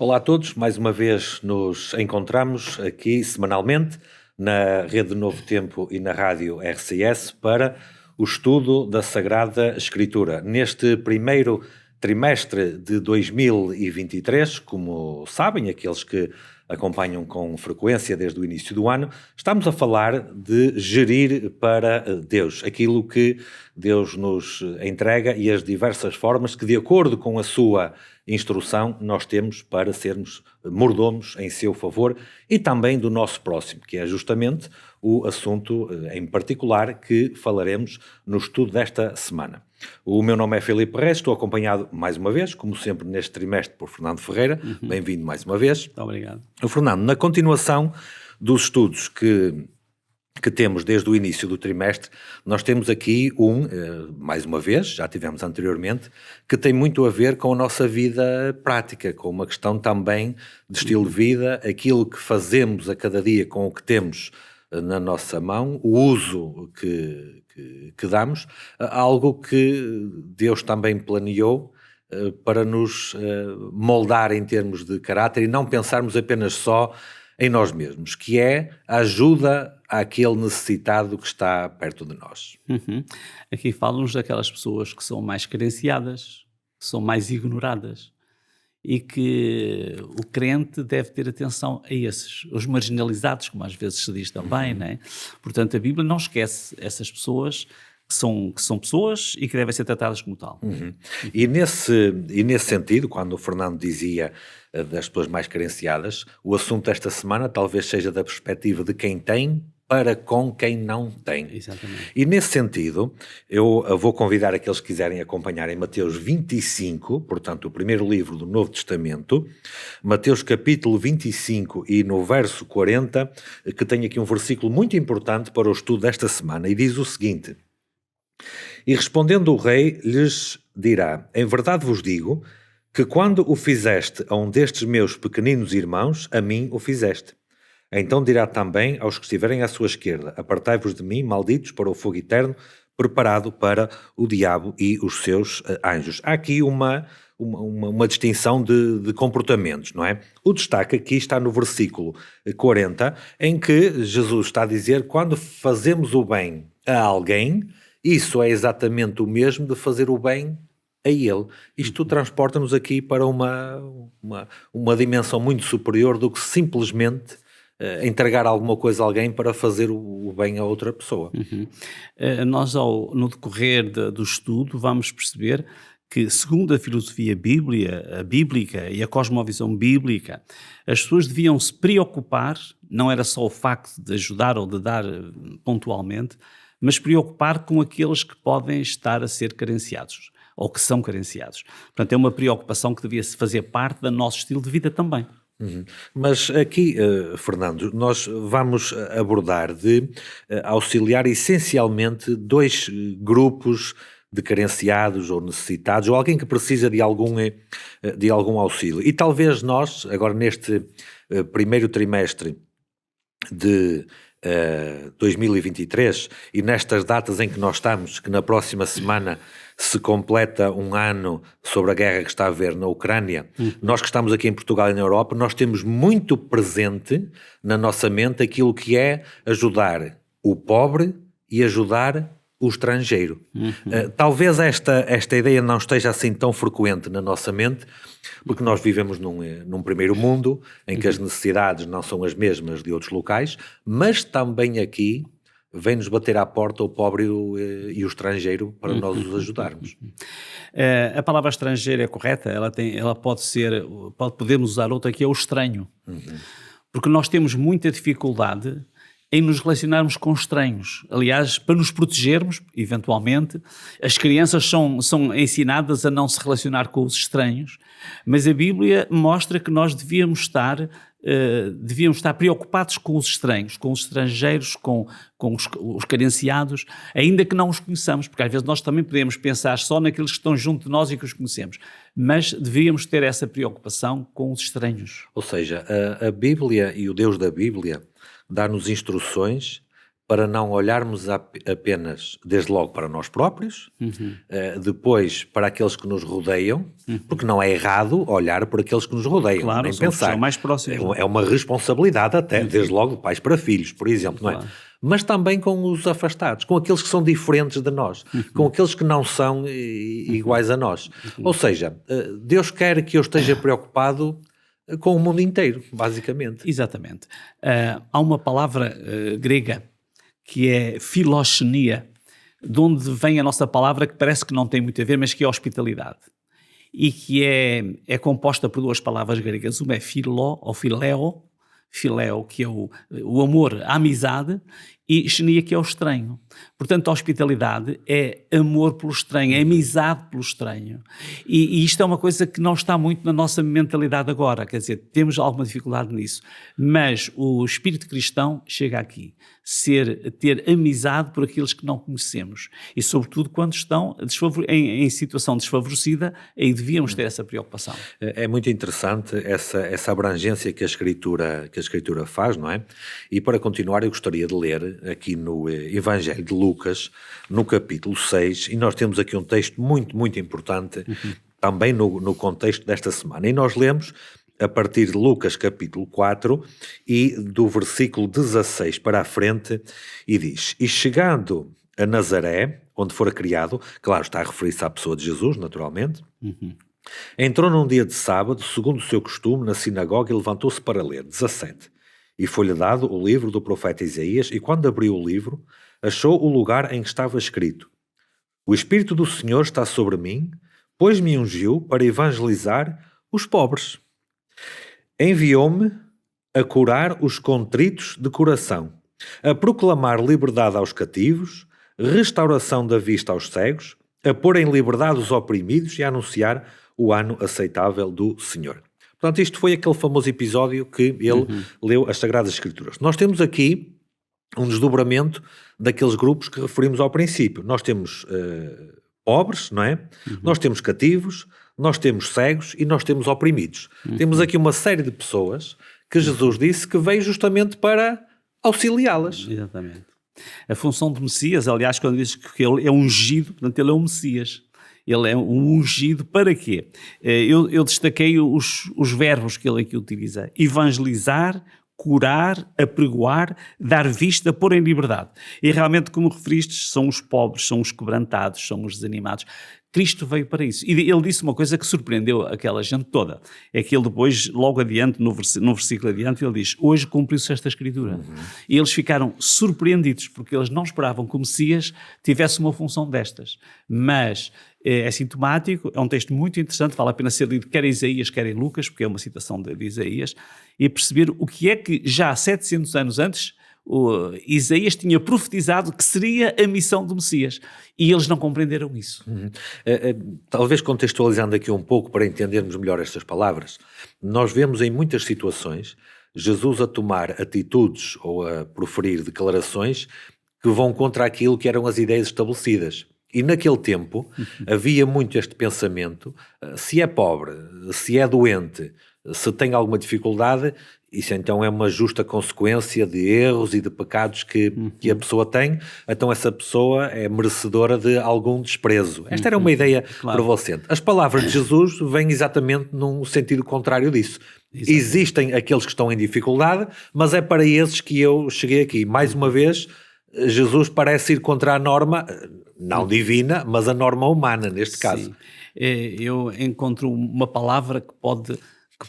Olá a todos, mais uma vez nos encontramos aqui semanalmente na Rede Novo Tempo e na Rádio RCS para o estudo da Sagrada Escritura. Neste primeiro trimestre de 2023, como sabem, aqueles que acompanham com frequência desde o início do ano, estamos a falar de gerir para Deus, aquilo que Deus nos entrega e as diversas formas que, de acordo com a sua instrução, nós temos para sermos mordomos em seu favor e também do nosso próximo, que é justamente o assunto em particular que falaremos no estudo desta semana. O meu nome é Filipe Reis, estou acompanhado mais uma vez, como sempre neste trimestre, por Fernando Ferreira. Bem-vindo mais uma vez. Muito obrigado. O Fernando, na continuação dos estudos que temos desde o início do trimestre, nós temos aqui mais uma vez, já tivemos anteriormente, que tem muito a ver com a nossa vida prática, com uma questão também de estilo de vida, aquilo que fazemos a cada dia com o que temos na nossa mão, o uso que damos, algo que Deus também planeou para nos moldar em termos de caráter e não pensarmos apenas só em nós mesmos, que é a ajuda àquele necessitado que está perto de nós. Aqui falam-nos daquelas pessoas que são mais carenciadas, que são mais ignoradas e que o crente deve ter atenção a esses, os marginalizados, como às vezes se diz também, não é? Portanto, a Bíblia não esquece essas pessoas que são pessoas e que devem ser tratadas como tal. E nesse sentido, quando o Fernando dizia das pessoas mais carenciadas, o assunto desta semana talvez seja da perspectiva de quem tem para com quem não tem. Exatamente. E nesse sentido, eu vou convidar aqueles que quiserem acompanhar em Mateus 25, portanto o primeiro livro do Novo Testamento, Mateus capítulo 25 e no verso 40, que tem aqui um versículo muito importante para o estudo desta semana e diz o seguinte: E respondendo o rei lhes dirá, em verdade vos digo, que quando o fizeste a um destes meus pequeninos irmãos, a mim o fizeste. Então dirá também aos que estiverem à sua esquerda, apartai-vos de mim, malditos, para o fogo eterno, preparado para o diabo e os seus anjos. Há aqui uma distinção de comportamentos, não é? O destaque aqui está no versículo 40, em que Jesus está a dizer, quando fazemos o bem a alguém, isso é exatamente o mesmo de fazer o bem a ele. Isto transporta-nos aqui para uma dimensão muito superior do que simplesmente entregar alguma coisa a alguém para fazer o bem a outra pessoa. Nós, no decorrer do estudo, vamos perceber que, segundo a filosofia bíblica e a cosmovisão bíblica, as pessoas deviam se preocupar, não era só o facto de ajudar ou de dar pontualmente, mas preocupar com aqueles que podem estar a ser carenciados, ou que são carenciados. Portanto, é uma preocupação que devia fazer parte do nosso estilo de vida também. Mas aqui, Fernando, nós vamos abordar de auxiliar essencialmente dois grupos de carenciados ou necessitados, ou alguém que precisa de algum auxílio. E talvez nós, agora neste primeiro trimestre de 2023 e nestas datas em que nós estamos, que na próxima semana se completa um ano sobre a guerra que está a haver na Ucrânia, nós que estamos aqui em Portugal e na Europa, nós temos muito presente na nossa mente aquilo que é ajudar o pobre e ajudar o estrangeiro. Talvez esta ideia não esteja assim tão frequente na nossa mente, porque nós vivemos num primeiro mundo em que as necessidades não são as mesmas de outros locais, mas também aqui vem-nos bater à porta o pobre e o estrangeiro para nós os ajudarmos. A palavra estrangeiro é correta, podemos usar outra que é o estranho, porque nós temos muita dificuldade em nos relacionarmos com estranhos. Aliás, para nos protegermos, eventualmente, as crianças são ensinadas a não se relacionar com os estranhos, mas a Bíblia mostra que nós devíamos estar preocupados com os estranhos, com os estrangeiros, com os carenciados, ainda que não os conheçamos, porque às vezes nós também podemos pensar só naqueles que estão junto de nós e que os conhecemos, mas devíamos ter essa preocupação com os estranhos. Ou seja, a Bíblia e o Deus da Bíblia dá-nos instruções para não olharmos apenas, desde logo, para nós próprios, depois para aqueles que nos rodeiam, porque não é errado olhar para aqueles que nos rodeiam, Claro, nem pensar. São mais próximos. É uma responsabilidade até, desde logo, de pais para filhos, por exemplo, não é? Claro. Mas também com os afastados, com aqueles que são diferentes de nós, com aqueles que não são iguais a nós. Ou seja, Deus quer que eu esteja preocupado com o mundo inteiro, basicamente. Exatamente. Há uma palavra grega que é filoxenia, de onde vem a nossa palavra que parece que não tem muito a ver, mas que é hospitalidade. E que é composta por duas palavras gregas. Uma é philo, ou phileo, que é o amor, a amizade, e xenia, que é o estranho. Portanto, a hospitalidade é amor pelo estranho, é amizade pelo estranho. E isto é uma coisa que não está muito na nossa mentalidade agora, quer dizer, temos alguma dificuldade nisso. Mas o espírito cristão chega aqui, ter amizade por aqueles que não conhecemos. E sobretudo quando estão em situação desfavorecida, aí devíamos ter essa preocupação. É muito interessante essa abrangência que a Escritura faz, não é? E para continuar, eu gostaria de ler aqui no Evangelho de Lucas, no capítulo 6, e nós temos aqui um texto muito, muito importante, também no contexto desta semana. E nós lemos a partir de Lucas capítulo 4 e do versículo 16 para a frente, e diz: E chegando a Nazaré, onde fora criado, claro, está a referir-se à pessoa de Jesus, naturalmente, entrou num dia de sábado, segundo o seu costume, na sinagoga, e levantou-se para ler. 17. E foi-lhe dado o livro do profeta Isaías, e quando abriu o livro, achou o lugar em que estava escrito: O Espírito do Senhor está sobre mim, pois me ungiu para evangelizar os pobres. Enviou-me a curar os contritos de coração, a proclamar liberdade aos cativos, restauração da vista aos cegos, a pôr em liberdade os oprimidos e a anunciar o ano aceitável do Senhor. Portanto, isto foi aquele famoso episódio que ele leu as Sagradas Escrituras. Nós temos aqui um desdobramento daqueles grupos que referimos ao princípio. Nós temos pobres, não é? Nós temos cativos, nós temos cegos e nós temos oprimidos. Temos aqui uma série de pessoas que Jesus disse que veio justamente para auxiliá-las. Exatamente. A função de Messias, aliás, quando diz que ele é ungido, portanto ele é um Messias. Ele é um ungido para quê? Eu destaquei os verbos que ele aqui utiliza: evangelizar, curar, apregoar, dar vista, pôr em liberdade. E realmente, como referiste, são os pobres, são os quebrantados, são os desanimados. Cristo veio para isso. E ele disse uma coisa que surpreendeu aquela gente toda. É que ele depois, logo adiante, no versículo adiante, ele diz: hoje cumpriu-se esta Escritura. E eles ficaram surpreendidos, porque eles não esperavam que o Messias tivesse uma função destas. Mas é sintomático, é um texto muito interessante, vale a pena ser lido quer em Isaías, quer em Lucas, porque é uma citação de Isaías, e perceber o que é que já 700 anos antes Isaías tinha profetizado que seria a missão do Messias, e eles não compreenderam isso. Talvez contextualizando aqui um pouco para entendermos melhor estas palavras, nós vemos em muitas situações Jesus a tomar atitudes ou a proferir declarações que vão contra aquilo que eram as ideias estabelecidas. E naquele tempo havia muito este pensamento: se é pobre, se é doente, se tem alguma dificuldade, isso então é uma justa consequência de erros e de pecados que a pessoa tem, então essa pessoa é merecedora de algum desprezo. Esta era uma ideia prevalecente. As palavras de Jesus vêm exatamente num sentido contrário disso. Exatamente. Existem aqueles que estão em dificuldade, mas é para esses que eu cheguei aqui. Mais uma vez, Jesus parece ir contra a norma, não divina, mas a norma humana, neste caso. Sim. Eu encontro uma palavra que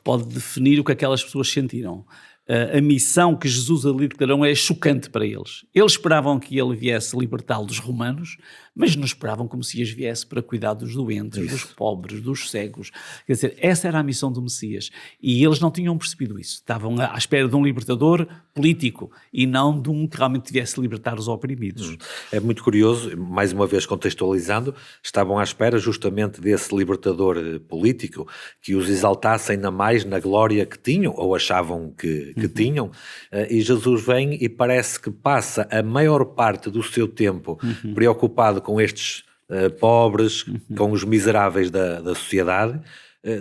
pode definir o que aquelas pessoas sentiram. A missão que Jesus ali declarou é chocante para eles. Eles esperavam que ele viesse libertá-los dos romanos, mas não esperavam que o Messias viesse para cuidar dos doentes, dos pobres, dos cegos. Quer dizer, essa era a missão do Messias. E eles não tinham percebido isso. Estavam à espera de um libertador político e não de um que realmente tivesse libertar os oprimidos. É muito curioso, mais uma vez contextualizando, estavam à espera justamente desse libertador político que os exaltasse ainda mais na glória que tinham, ou achavam que tinham, e Jesus vem e parece que passa a maior parte do seu tempo preocupado com estes pobres, com os miseráveis da sociedade,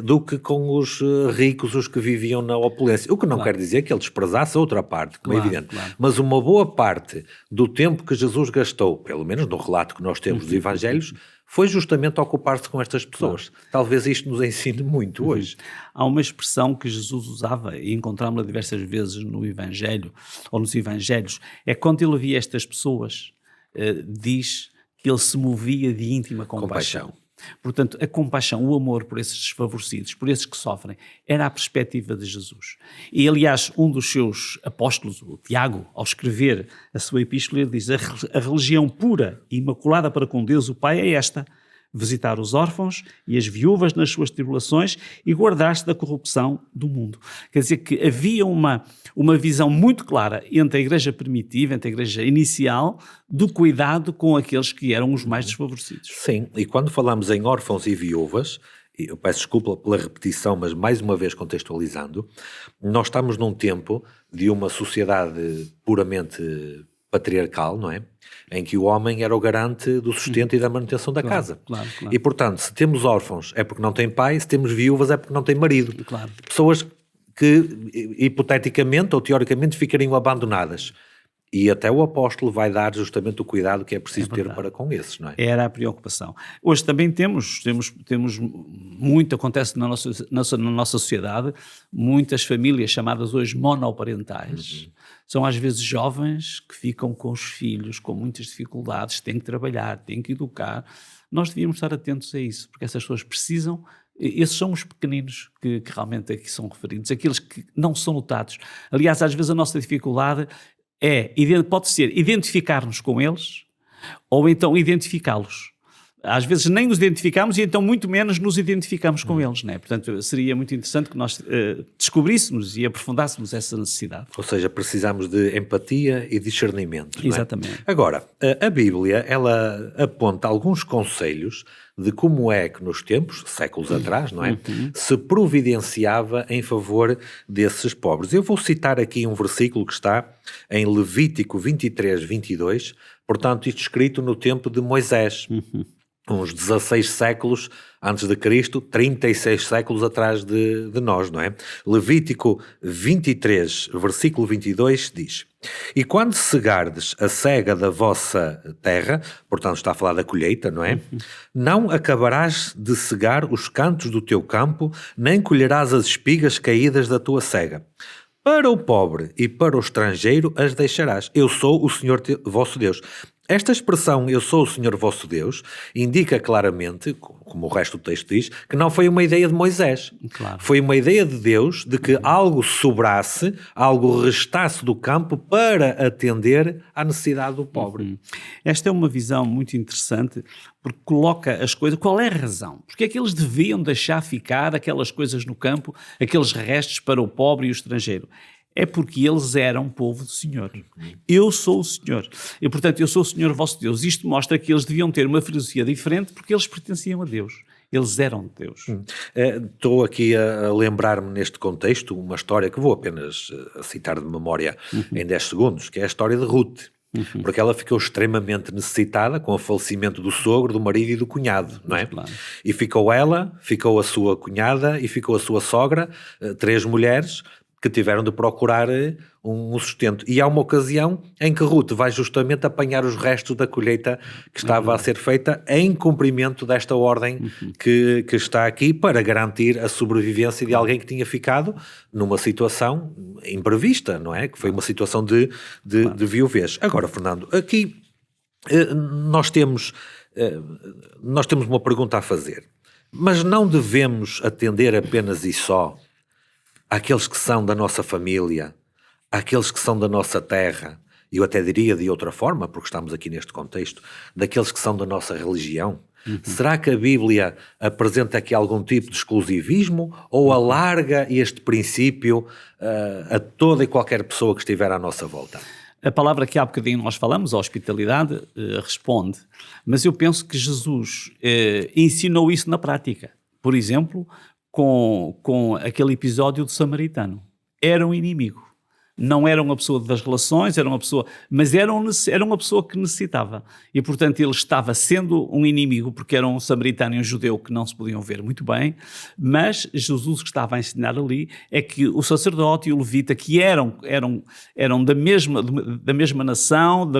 do que com os ricos, os que viviam na opulência. O que não quer dizer que ele desprezasse a outra parte, como é evidente. Mas uma boa parte do tempo que Jesus gastou, pelo menos no relato que nós temos dos Evangelhos, foi justamente ocupar-se com estas pessoas. Talvez isto nos ensine muito hoje. Há uma expressão que Jesus usava, e encontramos-la diversas vezes no Evangelho, ou nos Evangelhos, é quando ele via estas pessoas, diz que ele se movia de íntima compaixão. Portanto, a compaixão, o amor por esses desfavorecidos, por esses que sofrem, era a perspectiva de Jesus. E, aliás, um dos seus apóstolos, o Tiago, ao escrever a sua epístola, ele diz: a religião pura e imaculada para com Deus o Pai é esta: visitar os órfãos e as viúvas nas suas tribulações e guardar-se da corrupção do mundo. Quer dizer que havia uma visão muito clara entre a igreja primitiva, entre a igreja inicial, do cuidado com aqueles que eram os mais desfavorecidos. Sim, e quando falamos em órfãos e viúvas, eu peço desculpa pela repetição, mas mais uma vez contextualizando, nós estamos num tempo de uma sociedade puramente patriarcal, não é? Em que o homem era o garante do sustento e da manutenção da casa. Claro. E, portanto, se temos órfãos é porque não têm pai, se temos viúvas é porque não têm marido. Claro. Pessoas que, hipoteticamente ou teoricamente, ficariam abandonadas. E até o apóstolo vai dar justamente o cuidado que é preciso ter para com esses, não é? Era a preocupação. Hoje também temos muito, acontece na nossa sociedade, muitas famílias chamadas hoje monoparentais. São às vezes jovens que ficam com os filhos com muitas dificuldades, têm que trabalhar, têm que educar. Nós devíamos estar atentos a isso, porque essas pessoas precisam. Esses são os pequeninos que realmente aqui são referidos, aqueles que não são notados. Aliás, às vezes a nossa dificuldade pode ser identificar-nos com eles ou então identificá-los. Às vezes nem os identificamos e então muito menos nos identificamos com eles, não é? Portanto, seria muito interessante que nós descobríssemos e aprofundássemos essa necessidade. Ou seja, precisamos de empatia e discernimento. Exatamente. Não é? Agora, a Bíblia, ela aponta alguns conselhos de como é que nos tempos, séculos atrás, não é? Se providenciava em favor desses pobres. Eu vou citar aqui um versículo que está em Levítico 23, 22, portanto, isto escrito no tempo de Moisés. Uns 16 séculos antes de Cristo, 36 séculos atrás de nós, não é? Levítico 23, versículo 22 diz: E quando cegardes a cega da vossa terra, portanto está a falar da colheita, não é? Não acabarás de cegar os cantos do teu campo, nem colherás as espigas caídas da tua cega. Para o pobre e para o estrangeiro as deixarás. Eu sou o Senhor vosso Deus. Esta expressão, eu sou o Senhor vosso Deus, indica claramente, como o resto do texto diz, que não foi uma ideia de Moisés. Claro. Foi uma ideia de Deus de que algo sobrasse, algo restasse do campo para atender à necessidade do pobre. Esta é uma visão muito interessante porque coloca as coisas... Qual é a razão? Porque é que eles deviam deixar ficar aquelas coisas no campo, aqueles restos para o pobre e o estrangeiro? É porque eles eram povo do Senhor. Eu sou o Senhor. E, portanto, eu sou o Senhor vosso Deus. Isto mostra que eles deviam ter uma filosofia diferente porque eles pertenciam a Deus. Eles eram de Deus. Estou aqui a lembrar-me neste contexto uma história que vou apenas citar de memória em 10 segundos, que é a história de Ruth. Porque ela ficou extremamente necessitada com o falecimento do sogro, do marido e do cunhado, não é? Claro. E ficou ela, ficou a sua cunhada e ficou a sua sogra, 3 mulheres, que tiveram de procurar um sustento. E há uma ocasião em que Ruth vai justamente apanhar os restos da colheita que estava a ser feita em cumprimento desta ordem que está aqui para garantir a sobrevivência de alguém que tinha ficado numa situação imprevista, não é? Que foi uma situação de viuvez. Agora, Fernando, aqui nós temos uma pergunta a fazer. Mas não devemos atender apenas e só àqueles que são da nossa família, àqueles que são da nossa terra, e eu até diria de outra forma, porque estamos aqui neste contexto, daqueles que são da nossa religião. Será que a Bíblia apresenta aqui algum tipo de exclusivismo ou alarga este princípio a toda e qualquer pessoa que estiver à nossa volta? A palavra que há bocadinho nós falamos, a hospitalidade, responde, mas eu penso que Jesus ensinou isso na prática. Por exemplo, com aquele episódio do samaritano. Era um inimigo, Não era uma pessoa das relações, mas era uma pessoa que necessitava. E, portanto, ele estava sendo um inimigo, porque era um samaritano e um judeu que não se podiam ver muito bem, mas Jesus o que estava a ensinar ali é que o sacerdote e o levita, que eram da mesma nação,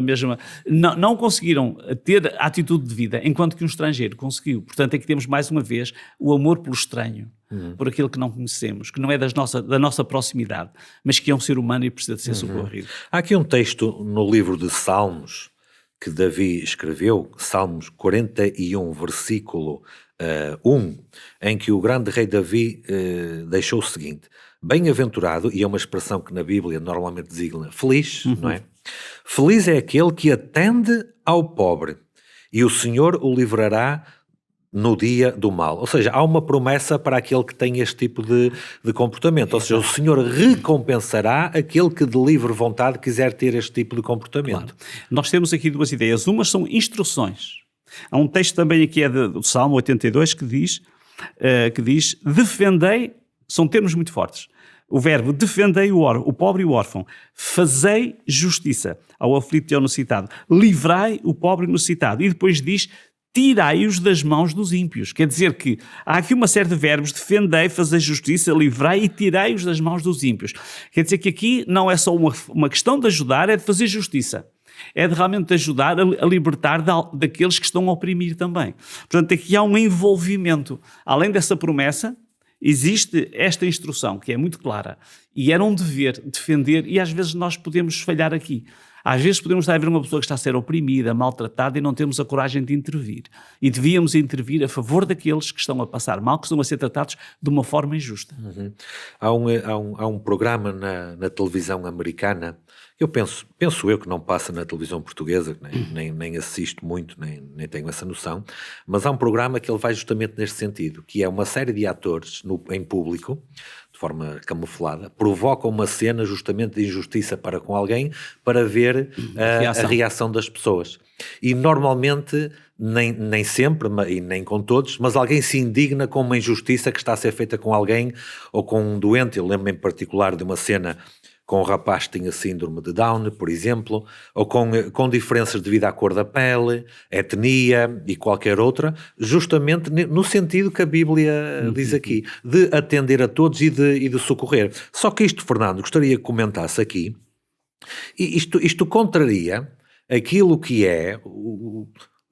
não conseguiram ter a atitude de vida, enquanto que um estrangeiro conseguiu. Portanto, aqui temos mais uma vez o amor pelo estranho, por aquilo que não conhecemos, que não é da nossa proximidade, mas que é um ser humano e precisa de ser socorrido. Há aqui um texto no livro de Salmos que Davi escreveu, Salmos 41, versículo 1, em que o grande rei Davi deixou o seguinte: bem-aventurado, e é uma expressão que na Bíblia normalmente designa feliz, não é? Feliz é aquele que atende ao pobre, e o Senhor o livrará no dia do mal. Ou seja, há uma promessa para aquele que tem este tipo de comportamento. Ou seja, o Senhor recompensará aquele que de livre vontade quiser ter este tipo de comportamento. Claro. Nós temos aqui duas ideias. Umas são instruções. Há um texto também aqui, do Salmo 82, que diz defendei, são termos muito fortes. O verbo defendei o pobre e o órfão, fazei justiça ao aflito e ao necessitado, livrai o pobre e o necessitado. E depois diz: tirai-os das mãos dos ímpios. Quer dizer que há aqui uma série de verbos: defendei, fazer justiça, livrai e tirai-os das mãos dos ímpios. Quer dizer que aqui não é só uma questão de ajudar, é de fazer justiça. É de realmente ajudar a libertar daqueles que estão a oprimir também. Portanto, aqui há um envolvimento. Além dessa promessa, existe esta instrução, que é muito clara. E era um dever defender, e às vezes nós podemos falhar aqui. Às vezes podemos estar a ver uma pessoa que está a ser oprimida, maltratada, e não temos a coragem de intervir. E devíamos intervir a favor daqueles que estão a passar mal, que estão a ser tratados de uma forma injusta. Há um programa na televisão americana, eu penso eu que não passa na televisão portuguesa, nem assisto muito, nem tenho essa noção, mas há um programa que ele vai justamente neste sentido, que é uma série de atores em público, de forma camuflada, provocam uma cena justamente de injustiça para com alguém, para ver a reação das pessoas. E normalmente, nem sempre, e nem com todos, mas alguém se indigna com uma injustiça que está a ser feita com alguém, ou com um doente. Eu lembro em particular de uma cena com um rapaz que tinha síndrome de Down, por exemplo, ou com diferenças devido à cor da pele, etnia e qualquer outra, justamente no sentido que a Bíblia diz aqui, de atender a todos e de socorrer. Só que isto, Fernando, gostaria que comentasse aqui, e isto contraria aquilo que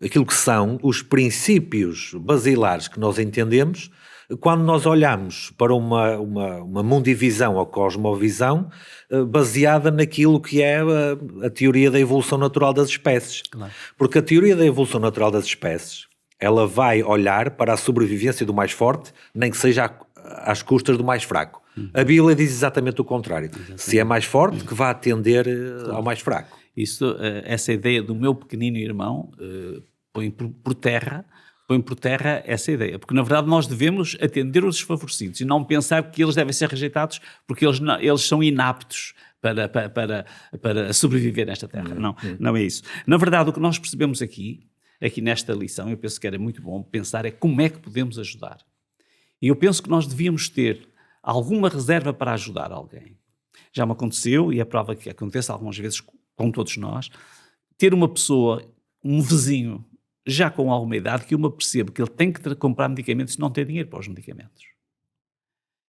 aquilo que são os princípios basilares que nós entendemos quando nós olhamos para uma mundivisão ou cosmovisão baseada naquilo que é a teoria da evolução natural das espécies. Claro. Porque a teoria da evolução natural das espécies, ela vai olhar para a sobrevivência do mais forte, nem que seja às custas do mais fraco. A Bíblia diz exatamente o contrário. Exatamente. Se é mais forte, que vá atender ao mais fraco. Essa ideia do meu pequenino irmão põe por terra essa ideia, porque na verdade nós devemos atender os desfavorecidos e não pensar que eles devem ser rejeitados porque eles são inaptos para sobreviver nesta terra. Não é isso. Na verdade, o que nós percebemos aqui nesta lição, eu penso que era muito bom pensar, é como é que podemos ajudar. E eu penso que nós devíamos ter alguma reserva para ajudar alguém. Já me aconteceu, e é prova que acontece algumas vezes com todos nós, ter uma pessoa, um vizinho, já com alguma idade, que eu me percebo que ele tem que comprar medicamentos e não tem dinheiro para os medicamentos.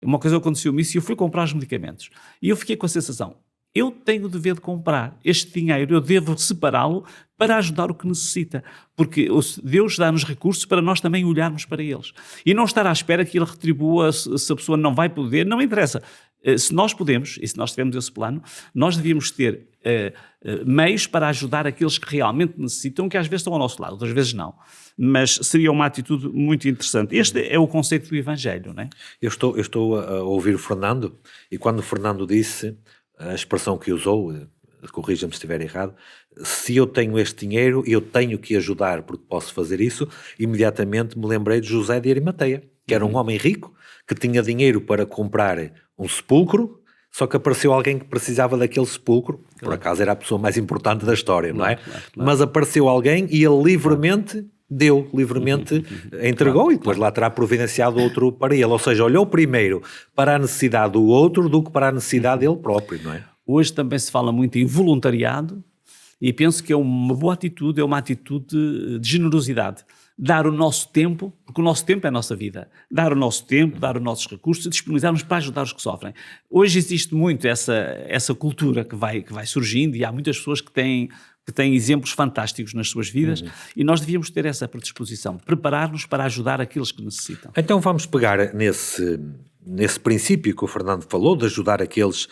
Uma coisa aconteceu-me isso e eu fui comprar os medicamentos. E eu fiquei com a sensação, eu tenho o dever de comprar este dinheiro, eu devo separá-lo para ajudar o que necessita. Porque Deus dá-nos recursos para nós também olharmos para eles. E não estar à espera que Ele retribua se a pessoa não vai poder, não interessa. Se nós podemos, e se nós tivermos esse plano, nós devíamos ter meios para ajudar aqueles que realmente necessitam, que às vezes estão ao nosso lado, outras vezes não. Mas seria uma atitude muito interessante. Este é o conceito do Evangelho, não é? Eu estou a ouvir o Fernando, e quando o Fernando disse a expressão que usou, corrija-me se estiver errado, se eu tenho este dinheiro, eu tenho que ajudar porque posso fazer isso, imediatamente me lembrei de José de Arimateia, que era um homem rico, que tinha dinheiro para comprar um sepulcro, só que apareceu alguém que precisava daquele sepulcro, por acaso era a pessoa mais importante da história, não é? Claro. Mas apareceu alguém e ele livremente entregou, e depois lá terá providenciado outro para ele. Ou seja, olhou primeiro para a necessidade do outro do que para a necessidade dele próprio, não é? Hoje também se fala muito em voluntariado e penso que é uma boa atitude, é uma atitude de generosidade. Dar o nosso tempo, porque o nosso tempo é a nossa vida. Dar o nosso tempo, dar os nossos recursos e disponibilizarmos para ajudar os que sofrem. Hoje existe muito essa cultura que vai surgindo e há muitas pessoas que têm exemplos fantásticos nas suas vidas e nós devíamos ter essa predisposição, preparar-nos para ajudar aqueles que necessitam. Então vamos pegar nesse princípio que o Fernando falou, de ajudar aqueles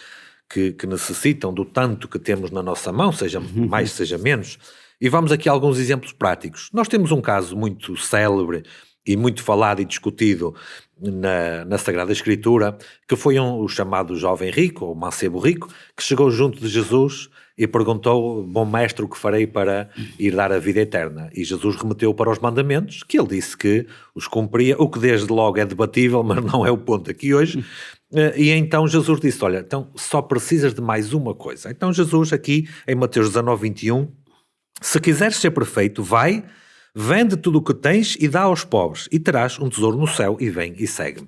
que necessitam do tanto que temos na nossa mão, seja mais, seja menos, e vamos aqui a alguns exemplos práticos. Nós temos um caso muito célebre e muito falado e discutido na Sagrada Escritura, que foi o chamado jovem rico, ou mancebo rico, que chegou junto de Jesus e perguntou: bom mestre, o que farei para ir dar a vida eterna? E Jesus remeteu para os mandamentos, que ele disse que os cumpria, o que desde logo é debatível, mas não é o ponto aqui hoje. E então Jesus disse: olha, então só precisas de mais uma coisa. Então Jesus aqui em Mateus 19:21, se quiseres ser perfeito, vai, vende tudo o que tens e dá aos pobres, e terás um tesouro no céu, e vem e segue-me.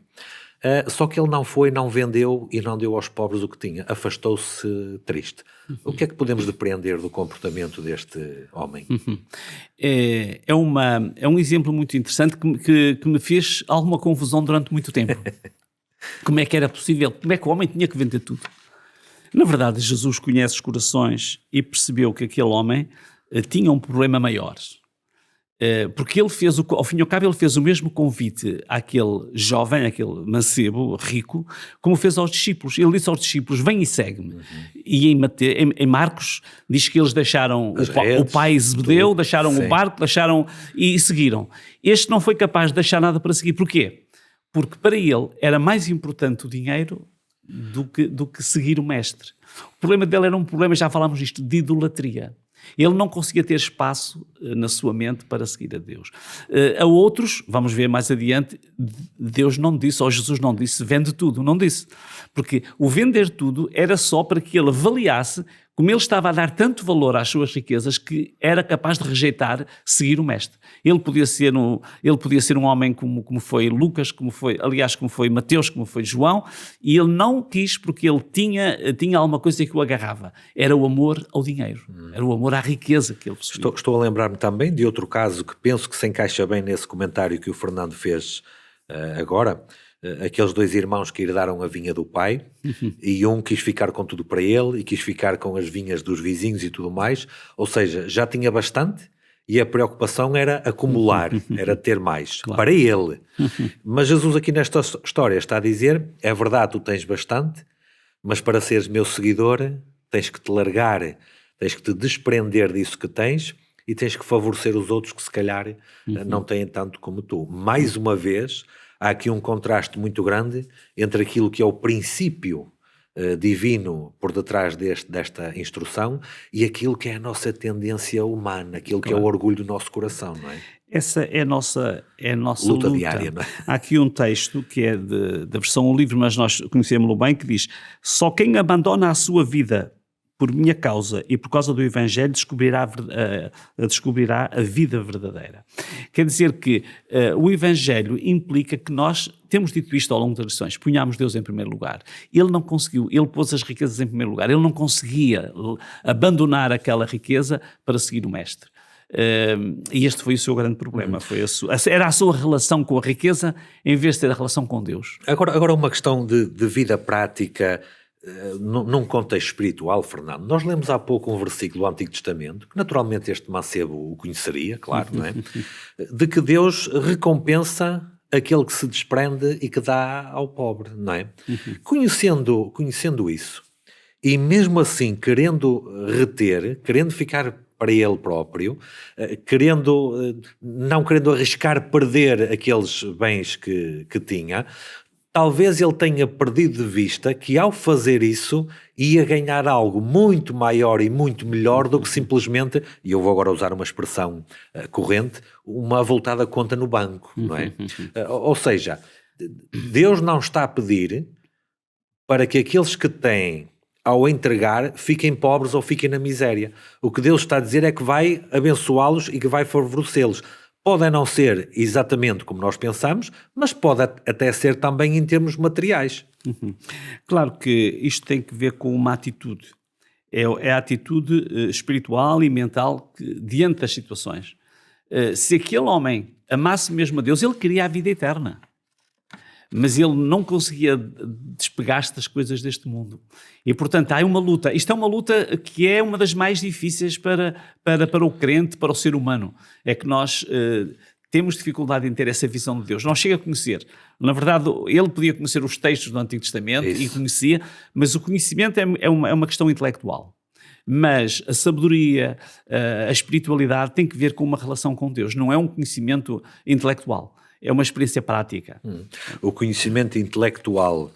Só que ele não foi, não vendeu e não deu aos pobres o que tinha, afastou-se triste. O que é que podemos depreender do comportamento deste homem? É um exemplo muito interessante que me fez alguma confusão durante muito tempo. Como é que era possível? Como é que o homem tinha que vender tudo? Na verdade, Jesus conhece os corações e percebeu que aquele homem tinha um problema maior. Porque ele fez, ao fim e ao cabo, ele fez o mesmo convite àquele jovem, àquele mancebo rico, como fez aos discípulos. Ele disse aos discípulos: vem e segue-me. E em Marcos diz que eles deixaram o pai Zebedeu, deixaram o barco, deixaram e seguiram. Este não foi capaz de deixar nada para seguir. Porquê? Porque para ele era mais importante o dinheiro do que seguir o mestre. O problema dele era um problema, já falámos disto, de idolatria. Ele não conseguia ter espaço na sua mente para seguir a Deus. A outros, vamos ver mais adiante, Deus não disse, ou Jesus não disse, vende tudo, não disse. Porque o vender tudo era só para que ele avaliasse como ele estava a dar tanto valor às suas riquezas que era capaz de rejeitar seguir o mestre. Ele podia ser um homem como foi Lucas, como foi Mateus, como foi João, e ele não quis porque ele tinha alguma coisa que o agarrava. Era o amor ao dinheiro, era o amor à riqueza que ele possuía. Estou a lembrar-me também de outro caso que penso que se encaixa bem nesse comentário que o Fernando fez agora. Aqueles dois irmãos que herdaram a vinha do pai, e um quis ficar com tudo para ele e quis ficar com as vinhas dos vizinhos e tudo mais, ou seja, já tinha bastante e a preocupação era acumular, era ter mais, claro, para ele. Mas Jesus aqui nesta história está a dizer: é verdade, tu tens bastante, mas para seres meu seguidor tens que te largar, tens que te desprender disso que tens e tens que favorecer os outros que se calhar não têm tanto como tu. Mais uma vez, há aqui um contraste muito grande entre aquilo que é o princípio divino por detrás desta instrução e aquilo que é a nossa tendência humana, aquilo que é o orgulho do nosso coração, não é? Essa é a nossa luta diária, não é? Há aqui um texto que é da versão um livro, mas nós conhecemos-lo bem, que diz: só quem abandona a sua vida por minha causa e por causa do Evangelho descobrirá a vida verdadeira. Quer dizer que o Evangelho implica que nós, temos dito isto ao longo das lições, ponhamos Deus em primeiro lugar. Ele não conseguiu, ele pôs as riquezas em primeiro lugar, ele não conseguia abandonar aquela riqueza para seguir o Mestre. E este foi o seu grande problema, era a sua relação com a riqueza em vez de ter a relação com Deus. Agora uma questão de vida prática. Num contexto espiritual, Fernando, nós lemos há pouco um versículo do Antigo Testamento, que naturalmente este mancebo o conheceria, claro, não é? De que Deus recompensa aquele que se desprende e que dá ao pobre, não é? Conhecendo isso, e mesmo assim querendo reter, querendo ficar para ele próprio, não querendo arriscar perder aqueles bens que tinha, talvez ele tenha perdido de vista que ao fazer isso ia ganhar algo muito maior e muito melhor do que simplesmente, e eu vou agora usar uma expressão corrente, uma avultada conta no banco, não é? Ou seja, Deus não está a pedir para que aqueles que têm, ao entregar, fiquem pobres ou fiquem na miséria. O que Deus está a dizer é que vai abençoá-los e que vai favorecê-los. Pode não ser exatamente como nós pensamos, mas pode até ser também em termos materiais. Claro que isto tem que ver com uma atitude. É a atitude espiritual e mental diante das situações. Se aquele homem amasse mesmo a Deus, ele queria a vida eterna. Mas ele não conseguia despegar-se das coisas deste mundo. E, portanto, há uma luta. Isto é uma luta que é uma das mais difíceis para o crente, para o ser humano. É que nós temos dificuldade em ter essa visão de Deus. Não chega a conhecer. Na verdade, ele podia conhecer os textos do Antigo Testamento e conhecia, mas o conhecimento é uma questão intelectual. Mas a sabedoria, a espiritualidade tem que ver com uma relação com Deus. Não é um conhecimento intelectual. É uma experiência prática. O conhecimento intelectual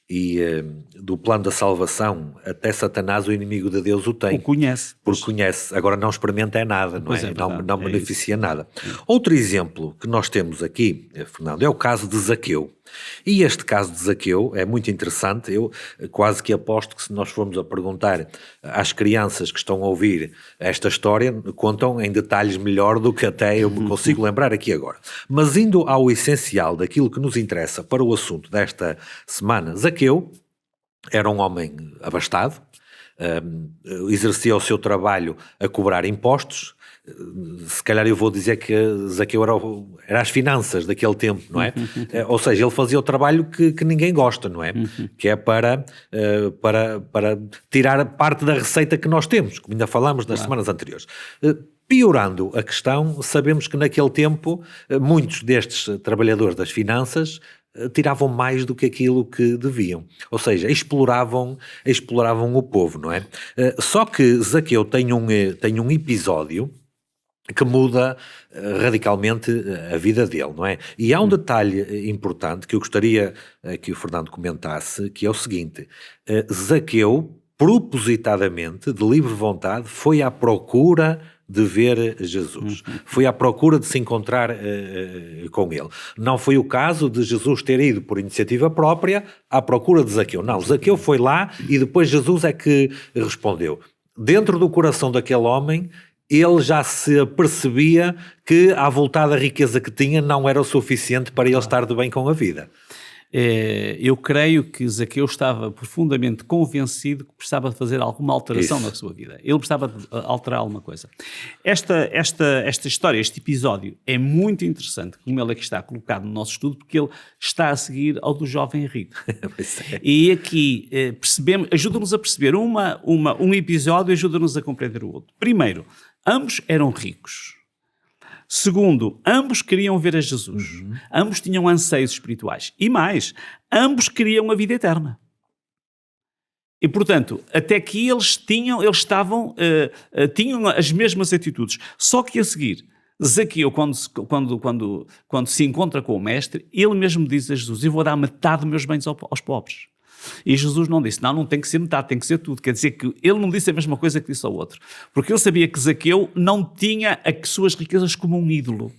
e do plano da salvação, até Satanás, o inimigo de Deus, o tem. O conhece. Porque conhece. Agora não experimenta nada, não é? Não beneficia nada. Outro exemplo que nós temos aqui, Fernando, é o caso de Zaqueu. E este caso de Zaqueu é muito interessante. Eu quase que aposto que se nós formos a perguntar às crianças que estão a ouvir esta história, contam em detalhes melhor do que até eu me consigo lembrar aqui agora. Mas indo ao essencial daquilo que nos interessa para o assunto desta semana, Zaqueu era um homem abastado, exercia o seu trabalho a cobrar impostos. Se calhar eu vou dizer que Zaqueu era as finanças daquele tempo, não é? Ou seja, ele fazia o trabalho que ninguém gosta, não é? Que é para tirar parte da receita que nós temos, como ainda falámos nas semanas anteriores. Piorando a questão, sabemos que naquele tempo muitos destes trabalhadores das finanças tiravam mais do que aquilo que deviam. Ou seja, exploravam o povo, não é? Só que Zaqueu tem um episódio que muda radicalmente a vida dele, não é? E há um detalhe importante que eu gostaria que o Fernando comentasse, que é o seguinte: Zaqueu, propositadamente, de livre vontade, foi à procura de ver Jesus. Foi à procura de se encontrar com ele. Não foi o caso de Jesus ter ido por iniciativa própria à procura de Zaqueu. Não, Zaqueu foi lá e depois Jesus é que respondeu. Dentro do coração daquele homem, ele já se apercebia que a avultada riqueza que tinha não era o suficiente para ele estar de bem com a vida. Eu creio que Zaqueu estava profundamente convencido que precisava de fazer alguma alteração na sua vida. Ele precisava de alterar alguma coisa. Esta história, este episódio é muito interessante, como ele aqui está colocado no nosso estudo, porque ele está a seguir ao do jovem rico. E aqui ajuda-nos a perceber um episódio e ajuda-nos a compreender o outro. Primeiro, ambos eram ricos. Segundo, ambos queriam ver a Jesus. Ambos tinham anseios espirituais. E mais, ambos queriam a vida eterna. E, portanto, até aqui eles tinham as mesmas atitudes. Só que a seguir, Zaqueu, quando se encontra com o mestre, ele mesmo diz a Jesus: eu vou dar metade dos meus bens aos pobres. E Jesus não disse: não tem que ser metade, tem que ser tudo. Quer dizer que ele não disse a mesma coisa que disse ao outro. Porque ele sabia que Zaqueu não tinha as suas riquezas como um ídolo.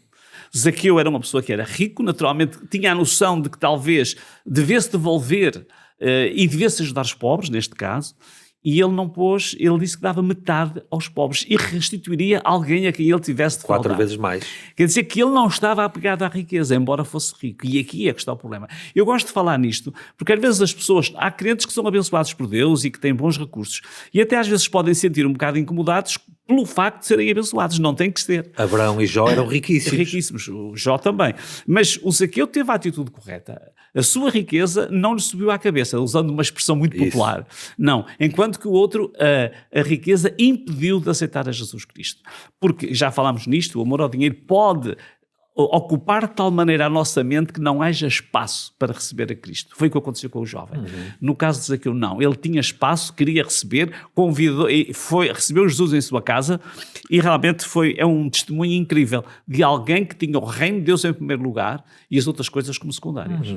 Zaqueu era uma pessoa que era rico, naturalmente tinha a noção de que talvez devesse devolver e devesse ajudar os pobres, neste caso. E ele não pôs, ele disse que dava metade aos pobres e restituiria alguém a quem ele tivesse de faltar. 4 vezes mais. Quer dizer que ele não estava apegado à riqueza, embora fosse rico. E aqui é que está o problema. Eu gosto de falar nisto, porque às vezes há crentes que são abençoados por Deus e que têm bons recursos. E até às vezes podem sentir um bocado incomodados pelo facto de serem abençoados. Não tem que ser. Abraão e Jó eram riquíssimos. Riquíssimos. O Jó também. Mas o Zaqueu teve a atitude correta. A sua riqueza não lhe subiu à cabeça, usando uma expressão muito popular. Não. Enquanto que o outro, a riqueza impediu de aceitar a Jesus Cristo. Porque, já falámos nisto, o amor ao dinheiro pode ocupar de tal maneira a nossa mente que não haja espaço para receber a Cristo. Foi o que aconteceu com o jovem. No caso de Zaqueu, não. Ele tinha espaço, queria receber, convidou, recebeu Jesus em sua casa e realmente é um testemunho incrível de alguém que tinha o reino de Deus em primeiro lugar e as outras coisas como secundárias.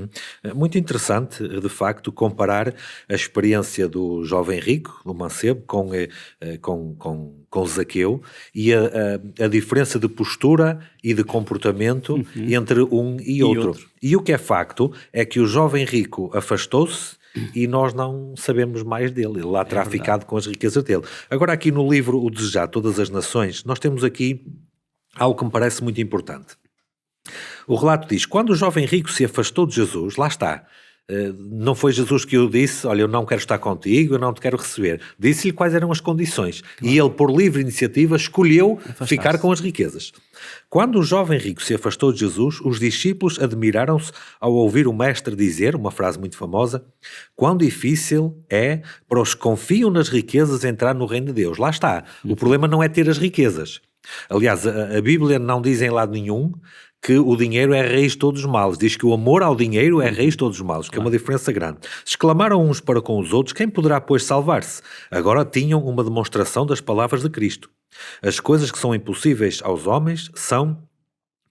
Muito interessante, de facto, comparar a experiência do jovem rico, do mancebo, com Zaqueu e a diferença de postura e de comportamento entre um e outro. E o que é facto é que o jovem rico afastou-se e nós não sabemos mais dele. Ele lá terá ficado com as riquezas dele. Agora aqui no livro O Desejar Todas as Nações, nós temos aqui algo que me parece muito importante. O relato diz, quando o jovem rico se afastou de Jesus, lá está, não foi Jesus que o disse, olha, eu não quero estar contigo, eu não te quero receber. Disse-lhe quais eram as condições. E ele, por livre iniciativa, escolheu ficar com as riquezas. Quando o jovem rico se afastou de Jesus, os discípulos admiraram-se ao ouvir o mestre dizer, uma frase muito famosa, quão difícil é para os que confiam nas riquezas entrar no reino de Deus. Lá está. O problema não é ter as riquezas. Aliás, a Bíblia não diz em lado nenhum que o dinheiro é a raiz de todos os males. Diz que o amor ao dinheiro é a raiz de todos os males, que é uma diferença grande. Exclamaram uns para com os outros, quem poderá, pois, salvar-se? Agora tinham uma demonstração das palavras de Cristo. As coisas que são impossíveis aos homens são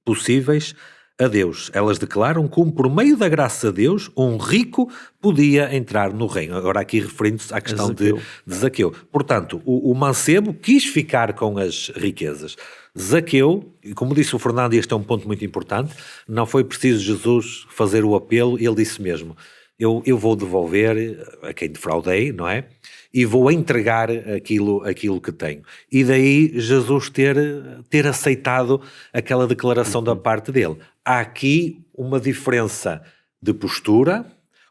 possíveis a Deus. Elas declaram como, por meio da graça de Deus, um rico podia entrar no reino. Agora aqui referindo-se à questão de Zaqueu. Portanto, o mancebo quis ficar com as riquezas. Zaqueu, e como disse o Fernando, e este é um ponto muito importante, não foi preciso Jesus fazer o apelo, ele disse mesmo, eu vou devolver a quem defraudei, não é? E vou entregar aquilo que tenho. E daí Jesus ter aceitado aquela declaração da parte dele. Há aqui uma diferença de postura,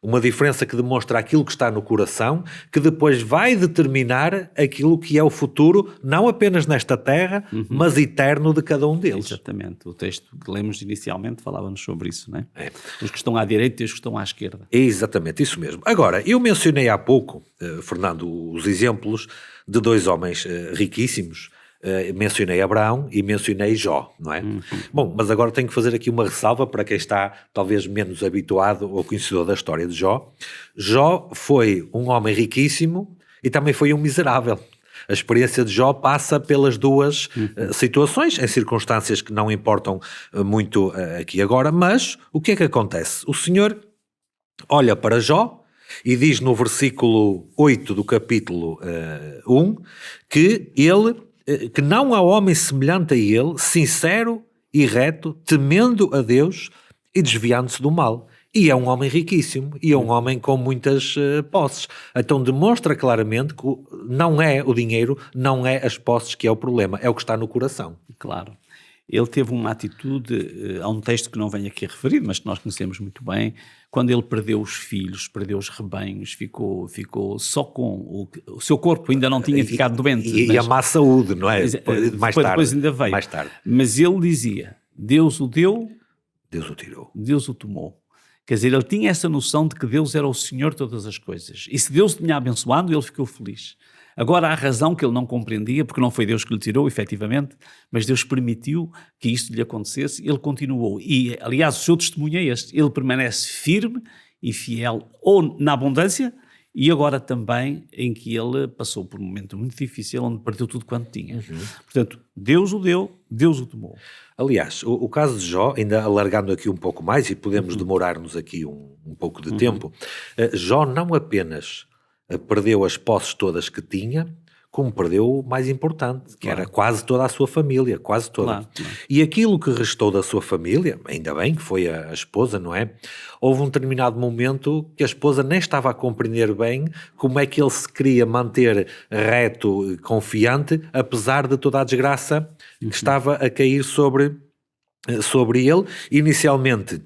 uma diferença que demonstra aquilo que está no coração, que depois vai determinar aquilo que é o futuro, não apenas nesta terra, mas eterno de cada um deles. Exatamente. O texto que lemos inicialmente falava-nos sobre isso, não é? Os que estão à direita e os que estão à esquerda. Exatamente, isso mesmo. Agora, eu mencionei há pouco, Fernando, os exemplos de dois homens riquíssimos. Mencionei Abraão e mencionei Jó, não é? Bom, mas agora tenho que fazer aqui uma ressalva para quem está talvez menos habituado ou conhecedor da história de Jó. Jó foi um homem riquíssimo e também foi um miserável. A experiência de Jó passa pelas duas situações, em circunstâncias que não importam muito aqui agora, mas o que é que acontece? O Senhor olha para Jó e diz no versículo 8 do capítulo 1 que não há homem semelhante a ele, sincero e reto, temendo a Deus e desviando-se do mal. E é um homem riquíssimo, e é um homem com muitas posses. Então demonstra claramente que não é o dinheiro, não é as posses que é o problema, é o que está no coração. Claro. Ele teve uma atitude, há um texto que não venho aqui a referir, mas que nós conhecemos muito bem, quando ele perdeu os filhos, perdeu os rebanhos, ficou só com o seu corpo, ainda não tinha ficado doente. E a má saúde, não é? Depois ainda veio. Mais tarde. Mas ele dizia, Deus o deu, Deus o tirou. Deus o tomou. Quer dizer, ele tinha essa noção de que Deus era o Senhor de todas as coisas. E se Deus o tinha abençoado, ele ficou feliz. Agora, há razão que ele não compreendia, porque não foi Deus que lhe tirou, efetivamente, mas Deus permitiu que isto lhe acontecesse, ele continuou. E, aliás, o seu testemunho é este. Ele permanece firme e fiel, ou na abundância, e agora também em que ele passou por um momento muito difícil, onde perdeu tudo quanto tinha. Portanto, Deus o deu, Deus o tomou. Aliás, o caso de Jó, ainda alargando aqui um pouco mais, e podemos demorar-nos aqui um pouco de tempo, Jó não apenas perdeu as posses todas que tinha, como perdeu o mais importante, que era quase toda a sua família, quase toda. Claro. E aquilo que restou da sua família, ainda bem que foi a esposa, não é? Houve um determinado momento que a esposa nem estava a compreender bem como é que ele se queria manter reto, confiante, apesar de toda a desgraça que estava a cair sobre ele, inicialmente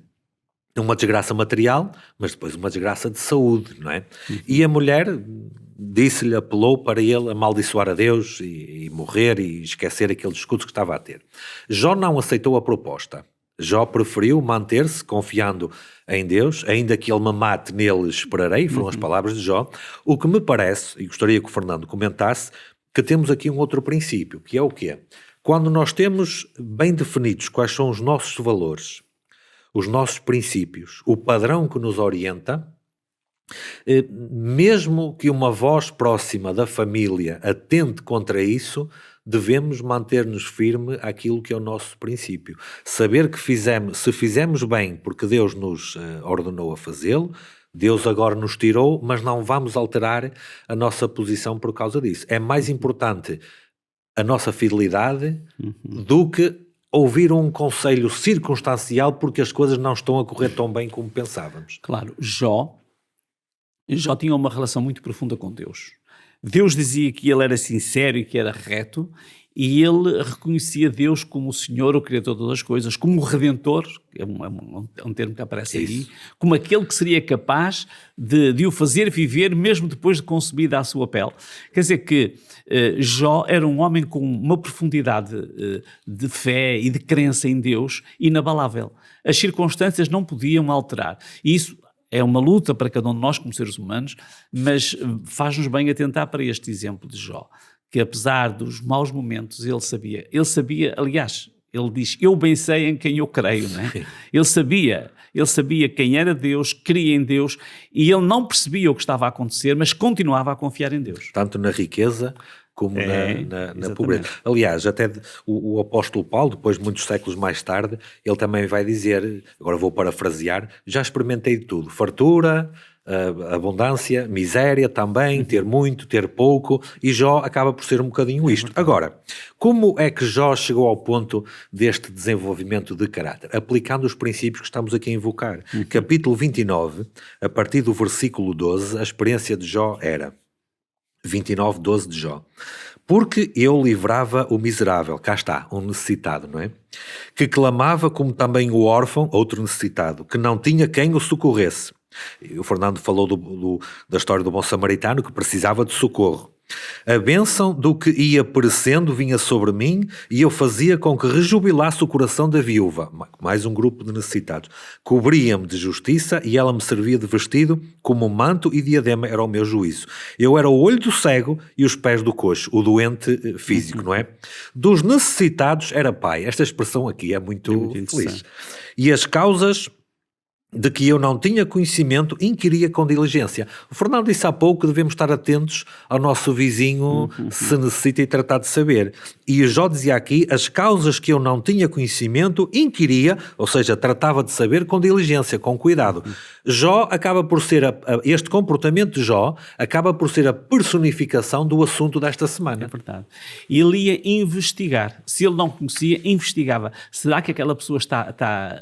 uma desgraça material, mas depois uma desgraça de saúde, não é? E a mulher disse-lhe, apelou para ele amaldiçoar a Deus e morrer e esquecer aquele discurso que estava a ter. Jó não aceitou a proposta. Jó preferiu manter-se confiando em Deus, ainda que ele me mate, nele esperarei, foram as palavras de Jó. O que me parece, e gostaria que o Fernando comentasse, que temos aqui um outro princípio, que é o quê? Quando nós temos bem definidos quais são os nossos valores, os nossos princípios, o padrão que nos orienta, mesmo que uma voz próxima da família atente contra isso, devemos manter-nos firme àquilo que é o nosso princípio. Saber que se fizemos bem porque Deus nos ordenou a fazê-lo, Deus agora nos tirou, mas não vamos alterar a nossa posição por causa disso. É mais importante a nossa fidelidade do que ouvir um conselho circunstancial porque as coisas não estão a correr tão bem como pensávamos. Claro, Jó tinha uma relação muito profunda com Deus. Deus dizia que ele era sincero e que era reto, e ele reconhecia Deus como o Senhor, o Criador de todas as coisas, como o Redentor, é um termo que aparece aí, como aquele que seria capaz de o fazer viver mesmo depois de concebida a sua pele. Quer dizer que Jó era um homem com uma profundidade de fé e de crença em Deus inabalável. As circunstâncias não podiam alterar. E isso é uma luta para cada um de nós como seres humanos, mas faz-nos bem atentar para este exemplo de Jó, que apesar dos maus momentos, ele sabia, aliás, ele diz, eu bem sei em quem eu creio, não é? Ele sabia quem era Deus, cria em Deus, e ele não percebia o que estava a acontecer, mas continuava a confiar em Deus. Tanto na riqueza como na pobreza. Aliás, até o apóstolo Paulo, depois de muitos séculos mais tarde, ele também vai dizer, agora vou parafrasear, já experimentei de tudo, fartura, abundância, miséria também, ter muito, ter pouco, e Jó acaba por ser um bocadinho isto. Agora, como é que Jó chegou ao ponto deste desenvolvimento de caráter? Aplicando os princípios que estamos aqui a invocar. Capítulo 29, a partir do versículo 12, a experiência de Jó era 29, 12 de Jó. Porque eu livrava o miserável, cá está, um necessitado, não é? Que clamava como também o órfão, outro necessitado, que não tinha quem o socorresse. O Fernando falou da história do bom samaritano que precisava de socorro. A bênção do que ia perecendo vinha sobre mim e eu fazia com que rejubilasse o coração da viúva, mais um grupo de necessitados. Cobria-me de justiça e ela me servia de vestido, como um manto e diadema era o meu juízo. Eu era o olho do cego e os pés do coxo, o doente físico, não é? Dos necessitados era pai. Esta expressão aqui é muito feliz. E as causas de que eu não tinha conhecimento, inquiria com diligência. O Fernando disse há pouco que devemos estar atentos ao nosso vizinho se necessita e tratar de saber. E o Jó dizia aqui, as causas que eu não tinha conhecimento, inquiria, ou seja, tratava de saber com diligência, com cuidado. Jó acaba por ser, este comportamento de Jó acaba por ser a personificação do assunto desta semana. É verdade. E ele ia investigar. Se ele não conhecia, investigava. Será que aquela pessoa está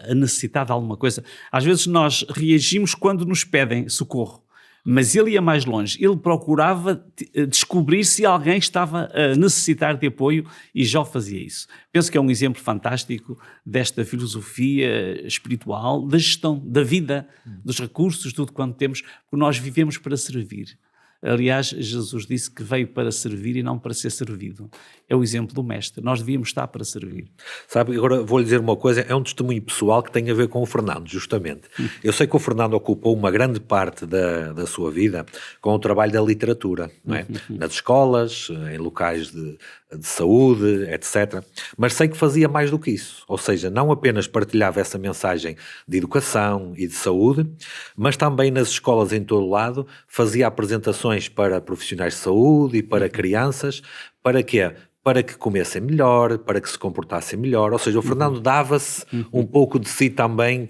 a necessitar de alguma coisa? Às vezes nós reagimos quando nos pedem socorro, mas ele ia mais longe. Ele procurava descobrir se alguém estava a necessitar de apoio e Jó fazia isso. Penso que é um exemplo fantástico desta filosofia espiritual, da gestão da vida, dos recursos, tudo quanto temos, porque nós vivemos para servir. Aliás, Jesus disse que veio para servir e não para ser servido. É o exemplo do mestre. Nós devíamos estar para servir. Sabe, agora vou-lhe dizer uma coisa, é um testemunho pessoal que tem a ver com o Fernando, justamente. Eu sei que o Fernando ocupou uma grande parte da sua vida com o trabalho da literatura, não é? Nas escolas, em locais de saúde, etc. Mas sei que fazia mais do que isso. Ou seja, não apenas partilhava essa mensagem de educação e de saúde, mas também nas escolas em todo o lado fazia apresentações para profissionais de saúde e para crianças. Para quê? Para que comessem melhor, para que se comportassem melhor. Ou seja, o Fernando dava-se um pouco de si também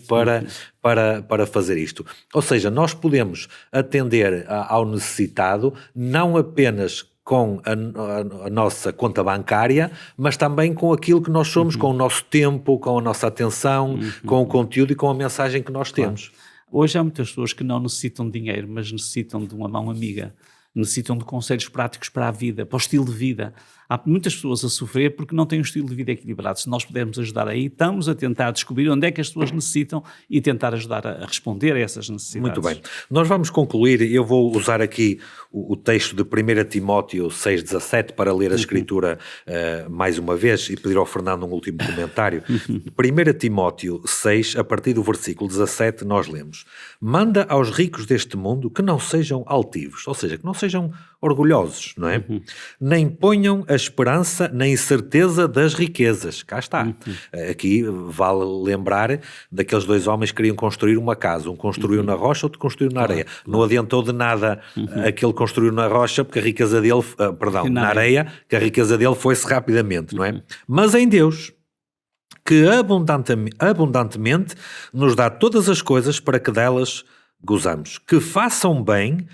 para fazer isto. Ou seja, nós podemos atender ao necessitado não apenas com a nossa conta bancária, mas também com aquilo que nós somos, com o nosso tempo, com a nossa atenção, com o conteúdo e com a mensagem que nós temos. Hoje há muitas pessoas que não necessitam de dinheiro, mas necessitam de uma mão amiga, necessitam de conselhos práticos para a vida, para o estilo de vida. Há muitas pessoas a sofrer porque não têm um estilo de vida equilibrado. Se nós pudermos ajudar aí, estamos a tentar descobrir onde é que as pessoas necessitam e tentar ajudar a responder a essas necessidades. Muito bem. Nós vamos concluir, eu vou usar aqui o texto de 1 Timóteo 6,17 para ler a Escritura mais uma vez e pedir ao Fernando um último comentário. 1 Timóteo 6, a partir do versículo 17, nós lemos: manda aos ricos deste mundo que não sejam altivos, ou seja, que não sejam orgulhosos, não é? Nem ponham a esperança na incerteza das riquezas. Cá está. Aqui vale lembrar daqueles dois homens que queriam construir uma casa. Um construiu na rocha, outro construiu na areia. Não adiantou de nada aquele que construiu na rocha, porque a riqueza dele, na areia, que a riqueza dele foi-se rapidamente, não é? Mas em Deus, que abundantemente nos dá todas as coisas para que delas gozamos. Que façam bem,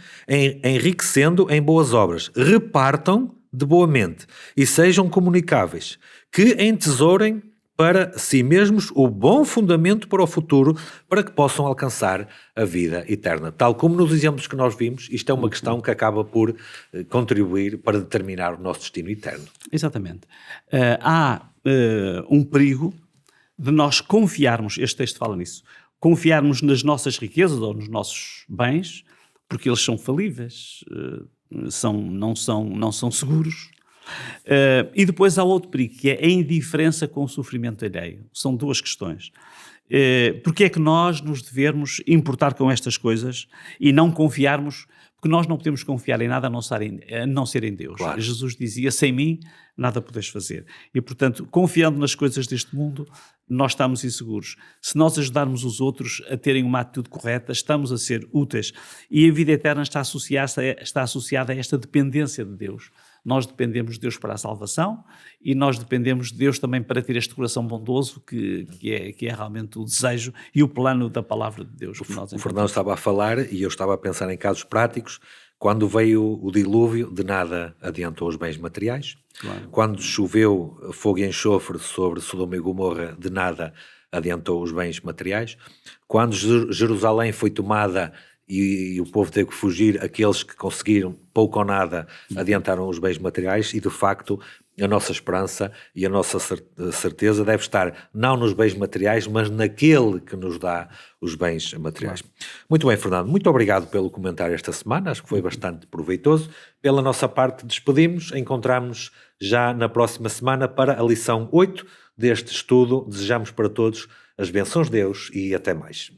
enriquecendo em boas obras. Repartam de boa mente e sejam comunicáveis. Que entesourem para si mesmos o bom fundamento para o futuro, para que possam alcançar a vida eterna. Tal como nos exemplos que nós vimos, isto é uma questão que acaba por contribuir para determinar o nosso destino eterno. Exatamente. Há um perigo de nós confiarmos, este texto fala nisso, confiarmos nas nossas riquezas ou nos nossos bens, porque eles são falíveis, não são seguros. E depois há outro perigo, que é a indiferença com o sofrimento alheio. São duas questões. Porque é que nós nos devemos importar com estas coisas e não confiarmos, porque nós não podemos confiar em nada a não ser em Deus. Claro. Jesus dizia, sem mim nada podes fazer. E portanto, confiando nas coisas deste mundo, nós estamos inseguros. Se nós ajudarmos os outros a terem uma atitude correta, estamos a ser úteis. E a vida eterna está associada a esta dependência de Deus. Nós dependemos de Deus para a salvação e nós dependemos de Deus também para ter este coração bondoso que é realmente o desejo e o plano da palavra de Deus. O Fernando estava a falar e eu estava a pensar em casos práticos. Quando veio o dilúvio, de nada adiantou os bens materiais. Claro. Quando choveu fogo e enxofre sobre Sodoma e Gomorra, de nada adiantou os bens materiais. Quando Jerusalém foi tomada e o povo teve que fugir, aqueles que conseguiram pouco ou nada adiantaram os bens materiais e, de facto, a nossa esperança e a nossa certeza deve estar não nos bens materiais, mas naquele que nos dá os bens materiais. Claro. Muito bem, Fernando, muito obrigado pelo comentário esta semana, acho que foi bastante proveitoso. Pela nossa parte, despedimos, encontramos já na próxima semana para a lição 8 deste estudo. Desejamos para todos as bênçãos de Deus e até mais.